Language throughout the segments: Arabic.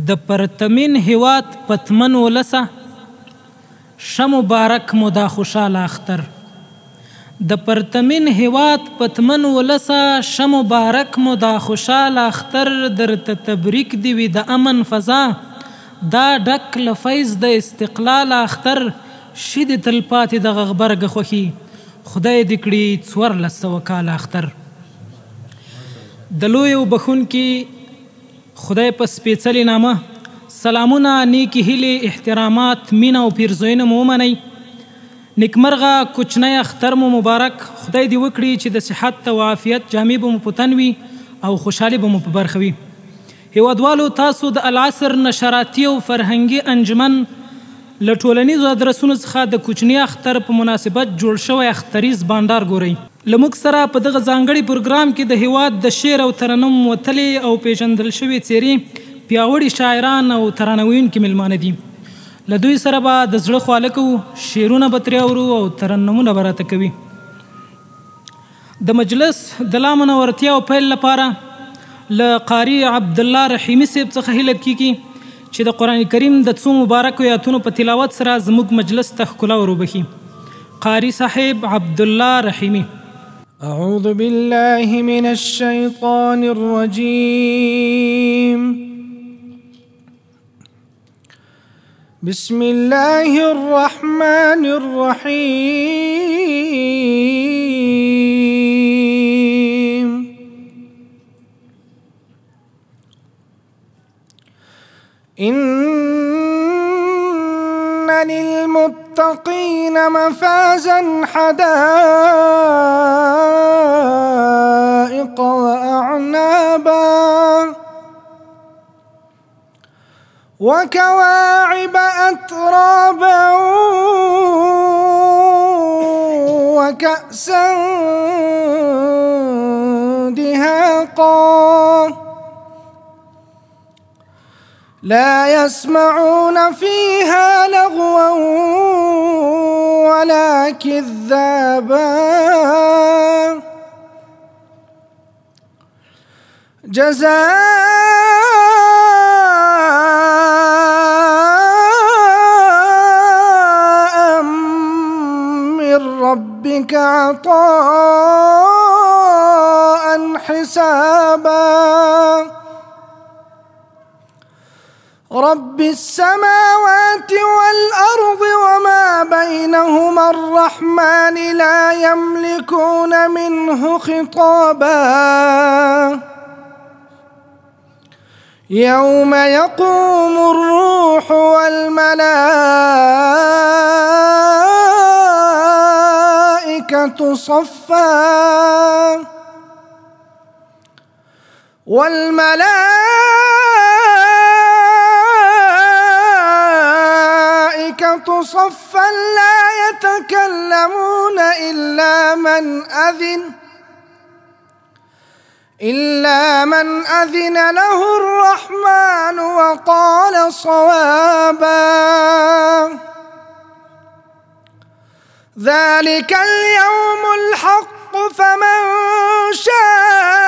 د پرتمین هیواد پتمن ولسه شه مبارک مو دا خوشاله اختر. د پرتمین هیواد پتمن ولسه شه مبارک مو دا خوشاله اختر. درته تبریک دی وي د امن فضا دا ډک له فیض د استقلال اختر. شي د تلپاتې دغه غبرګه خوښي خدای دې کړي 1400 کاله اختر. د لوی او بخونکي خدای په سپېڅلې نامه سلامونه، نیکې هیلې، احترامات، مینه او پیرزوینه مو ومنئ. نیکمرغه کوچنی اختر مو مبارک. خدای دې وکړي چې د صحت او عافیت جامې به مو په تن وي او خوشحالي به مو په برخه وي. هیوادوالو، تاسو د العصر نشراتي او فرهنګي انجمن له ټولنیزو ادرسونو څخه د کوچني اختر په مناسبت جوړ شوی اختریز بانډار ګورئ. له موږ سره په دغه ځانګړي پروګرام کې د هیواد د شعر او ترنم وتلې او پیژندل شوې څیرې، پیاوړي شاعران او ترانه ویونکي میلمانه دي. له دوی سره به د زړه خواله کوو، شعرونه به ترې اورو او ترنمونه به راته کوي. د مجلس د لا منورتیا او پیل لپاره له قاري عبدالله رحیمي صاحب څخه هیله کیږي چې د قرآن کریم د څو مبارکو آیاتونو په تلاوت سره زموږ مجلس ته ښکلا وروبخي. قاري صاحب عبدالله رحیمي. أعوذ بالله من الشيطان الرجيم. بسم الله الرحمن الرحيم. إن للمتقين مفازا حدائق وأعنابا وكواعب أترابا وكأسا دهاقا لا يسمعون فيها لغوا ولا كذابا جزاء من ربك عطاء حسابا. رب السماوات والأرض وما بينهما الرحمن لا يملكون منه خطابا. يوم يقوم الروح والملائكة صفا صفا لا يتكلمون إلا من أذن له الرحمن وقال صوابا. ذلك اليوم الحق فمن شاء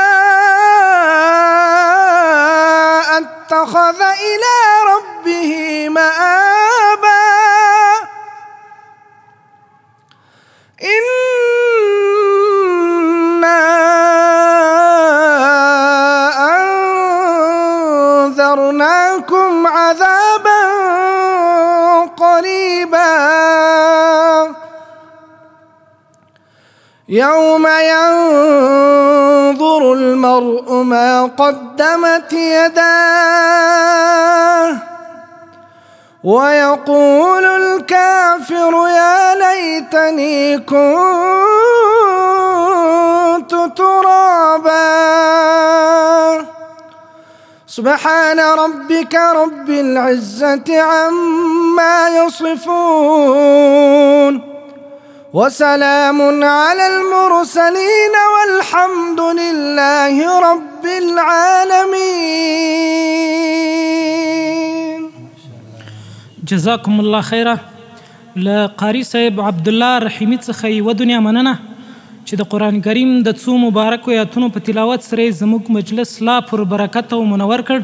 اتخذ إلى ربه مآبا. إنا أنذرناكم عذابا قريبا يوم ينظر المرء ما قدمت يداه ويقول الكافر يا ليتني كنت ترابا. سبحان ربك رب العزة عما يصفون وسلام على المرسلين والحمد لله رب العالمين. جزاكم الله خيرا. له قاري صاحب عبدالله رحیمي څخه یوه دنیا مننه چې د قرآن کریم د څو مبارکو آیاتونو په تلاوت سره زموږ مجلس لا پر برکت او منور کړ.